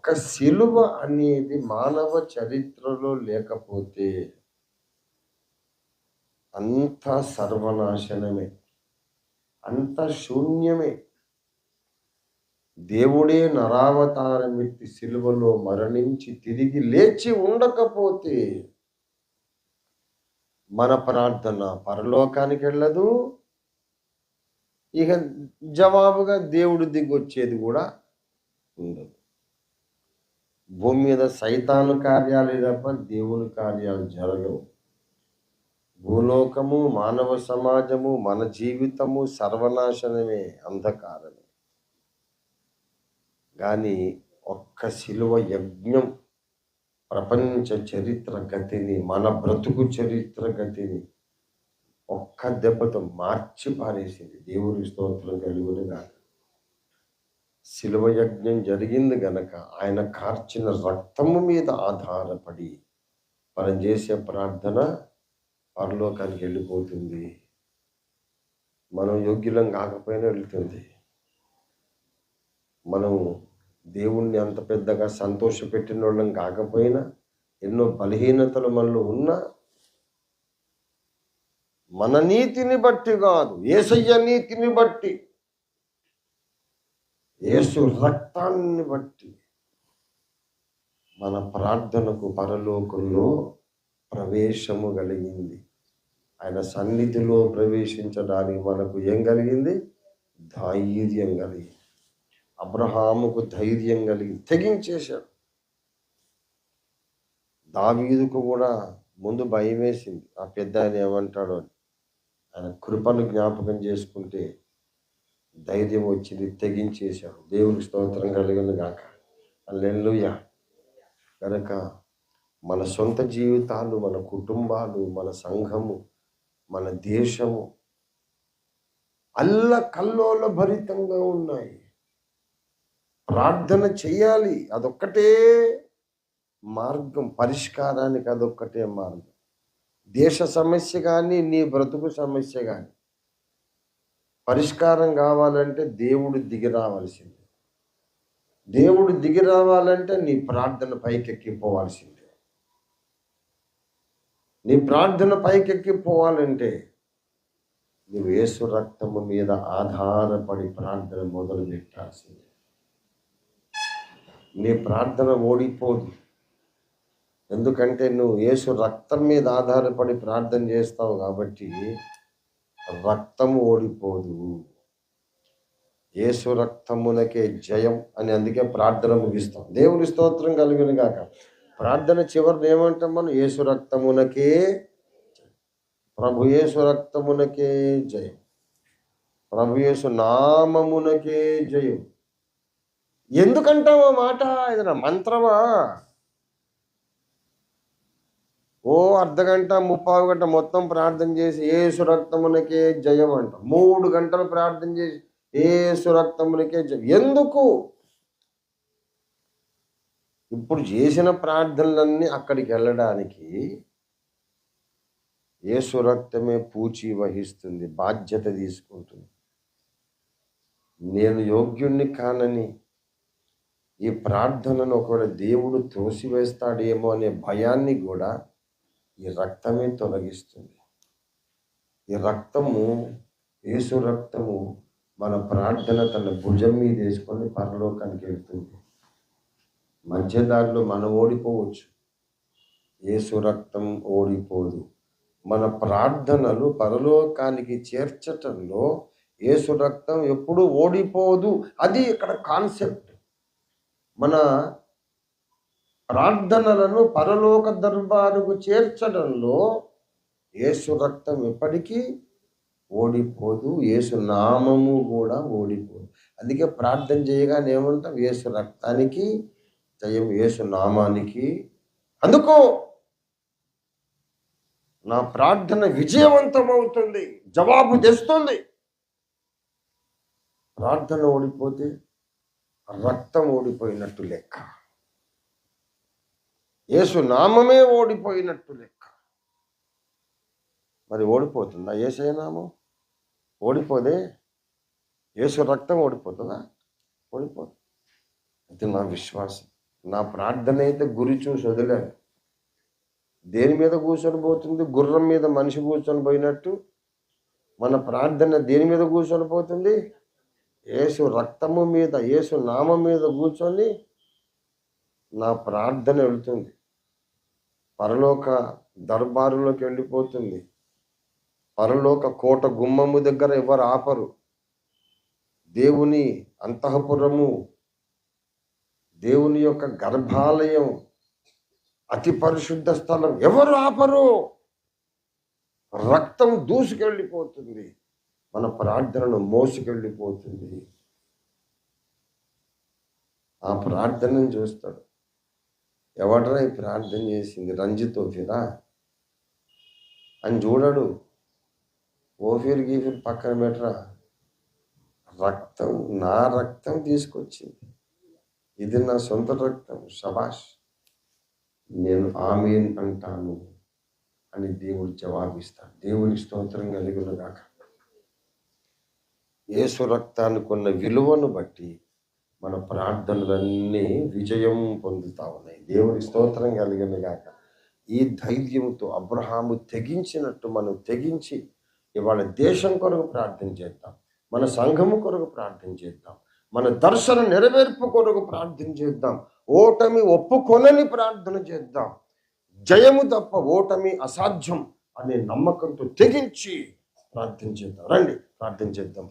ఒక్క సిలువ అనేది మానవ చరిత్రలో లేకపోతే అంత సర్వనాశనమే, అంత శూన్యమే. దేవుడే నరావతారమెత్తి సిలువలో మరణించి తిరిగి లేచి ఉండకపోతే మన ప్రార్థన పరలోకానికి వెళ్ళదు. ఇక జవాబుగా దేవుడు దిగొచ్చేది కూడా ఉండదు. భూమి మీద సైతాను కార్యాలు తప్ప దేవుని కార్యాలు జరగవు. భూలోకము, మానవ సమాజము, మన జీవితము సర్వనాశనమే, అంధకారమే. కానీ ఒక్క శిలువ యజ్ఞం ప్రపంచ చరిత్ర గతిని, మన బ్రతుకు చరిత్ర గతిని ఒక్క దెబ్బతో మార్చి పారేసింది. దేవుని స్తోత్రం కలుగునుగా. శిలువ యజ్ఞం జరిగింది గనక ఆయన కార్చిన రక్తము మీద ఆధారపడి మనం చేసే ప్రార్థన పరలోకానికి వెళ్ళిపోతుంది. మనం యోగ్యులం కాకపోయినా వెళ్తుంది. మనం దేవుణ్ణి అంత పెద్దగా సంతోషపెట్టిన వాళ్ళం కాకపోయినా, ఎన్నో బలహీనతలు మనలో ఉన్నా, మన నీతిని బట్టి కాదు, యేసయ్య నీతిని బట్టి, యేసు రక్తాన్ని బట్టి మన ప్రార్థనకు పరలోకంలో ప్రవేశము కలిగింది. ఆయన సన్నిధిలో ప్రవేశించడానికి మనకు ఏం కలిగింది? ధైర్యం కలిగింది. అబ్రహాముకు ధైర్యం కలిగి తెగించేశాడు. దావీదుకు కూడా ముందు భయం వేసింది, ఆ పెద్ద ఆయన ఏమంటాడో అని. ఆయన కృపను జ్ఞాపకం చేసుకుంటే ధైర్యం వచ్చింది, తెగించేశాడు. దేవునికి స్తోత్రం కలిగిన గాక. హల్లెలూయా. కనుక మన సొంత జీవితాలు, మన కుటుంబాలు, మన సంఘము, మన దేశము అల్లకల్లోల భరితంగా ఉన్నాయి. ప్రార్థన చెయ్యాలి, అదొక్కటే మార్గం. పరిష్కారానికి అదొక్కటే మార్గం. దేశ సమస్య కానీ, నీ బ్రతుకు సమస్య కానీ పరిష్కారం కావాలంటే దేవుడు దిగి రావాల్సిందే. దేవుడు దిగి రావాలంటే నీ ప్రార్థన పైకెక్కిపోవాల్సిందే. నీ ప్రార్థన పైకెక్కిపోవాలంటే నువ్వు యేసు రక్తము మీద ఆధారపడి ప్రార్థన మొదలు పెట్టాల్సిందే. నీ ప్రార్థన ఓడిపోదు. ఎందుకంటే నువ్వు యేసు రక్తం మీద ఆధారపడి ప్రార్థన చేస్తావు కాబట్టి రక్తము ఓడిపోదు. యేసు రక్తమునకే జయం అని అందుకే ప్రార్థన ముగిస్తాం. దేవుని స్తోత్రం కలుగును గాక. ప్రార్థన చివరిని ఏమంటాం మనం? యేసు రక్తమునకే, ప్రభు యేసు రక్తమునకే జయం, ప్రభు యేసు నామమునకే జయం. ఎందుకంటావా మాట? ఏదైనా మంత్రమా? ఓ అర్ధగంట, 30 గంట మొత్తం ప్రార్థన చేసి యేసు రక్తమునకే జయం అంటాం. 3 గంటలు ప్రార్థన చేసి యేసు రక్తమునకే జయం. ఎందుకు? ఇప్పుడు చేసిన ప్రార్థనలన్నీ అక్కడికి వెళ్ళడానికి యేసు రక్తమే పూచి వహిస్తుంది, బాధ్యత తీసుకుంటుంది. నేను యోగ్యుణ్ణి కానని ఈ ప్రార్థనను ఒకవేళ దేవుడు త్రోసివేస్తాడేమో అనే భయాన్ని కూడా ఈ రక్తమే తొలగిస్తుంది. ఈ రక్తము, యేసు రక్తము మన ప్రార్థన తన భుజం మీద వేసుకొని పరలోకానికి వెళ్తుంది. మధ్యదారిలో మనం ఓడిపోవచ్చు, యేసు రక్తం ఓడిపోదు. మన ప్రార్థనలు పరలోకానికి చేర్చటంలో యేసు రక్తం ఎప్పుడూ ఓడిపోదు. అది ఇక్కడ కాన్సెప్ట్. మన ప్రార్థనలను పరలోక దర్బారుకు చేర్చడంలో యేసు రక్తం ఎప్పటికీ ఓడిపోదు, యేసు నామము కూడా ఓడిపోదు. అందుకే ప్రార్థన చేయగానే ఏమంటాం? యేసు రక్తానికి జయం, యేసు నామానికి. అందుకో నా ప్రార్థన విజయవంతం అవుతుంది, జవాబు తెస్తుంది. ప్రార్థన ఓడిపోతే రక్తం ఓడిపోయినట్టు లెక్క, యేసు నామమే ఓడిపోయినట్టు లెక్క. మరి ఓడిపోతుందా యేసయ్య నామం? ఓడిపోదే. యేసు రక్తం ఓడిపోతుందా? ఓడిపోదు. అది నా విశ్వాసం. నా ప్రార్థన అయితే గురి చూసి వదిలాను. దేని మీద కూర్చొని పోతుంది? గుర్రం మీద మనిషి కూర్చొని పోయినట్టు మన ప్రార్థన దేని మీద కూర్చొని పోతుంది? యేసు రక్తము మీద, యేసు నామం మీద కూర్చొని నా ప్రార్థన వెళ్తుంది. పరలోక దర్బారులోకి వెళ్ళిపోతుంది. పరలోక కోట గుమ్మము దగ్గర ఎవరు ఆపరు. దేవుని అంతఃపురము, దేవుని యొక్క గర్భాలయం, అతి పరిశుద్ధ స్థలం ఎవరు ఆపరు. రక్తం దూసుకెళ్ళిపోతుంది, మన ప్రార్థనను మోసుకెళ్ళిపోతుంది. ఆ ప్రార్థనను చూస్తాడు. ఎవడరా ఈ ప్రార్థన చేసింది? రంజిత్ ఓఫీరా అని చూడడు. ఓఫీర్ గీఫీర్ పక్కన పెట్టరా. రక్తం, నా రక్తం తీసుకొచ్చింది, ఇది నా సొంత రక్తం, శబాష్, నేను ఆమేన్ అంటాను అని దేవుడు జవాబిస్తాడు. దేవునికి స్తోత్రం కలుగునుగాక. యేసు రక్తానికి ఉన్న విలువను బట్టి మన ప్రార్థనలన్నీ విజయం పొందుతా ఉన్నాయి. దేవునికి స్తోత్రం కలుగునుగాక. ఈ ధైర్యంతో అబ్రహాము తెగించినట్టు మనం తెగించి ఇవాళ దేశం కొరకు ప్రార్థన చేద్దాం, మన సంఘము కొరకు ప్రార్థన చేద్దాం, మన దర్శన నెరవేర్పు కొరకు ప్రార్థన చేద్దాం, ఓటమి ఒప్పుకొనని ప్రార్థన చేద్దాం. జయము తప్ప ఓటమి అసాధ్యం అనే నమ్మకంతో తెగించి ప్రార్థన చేద్దాం. రండి ప్రార్థన చేద్దాం.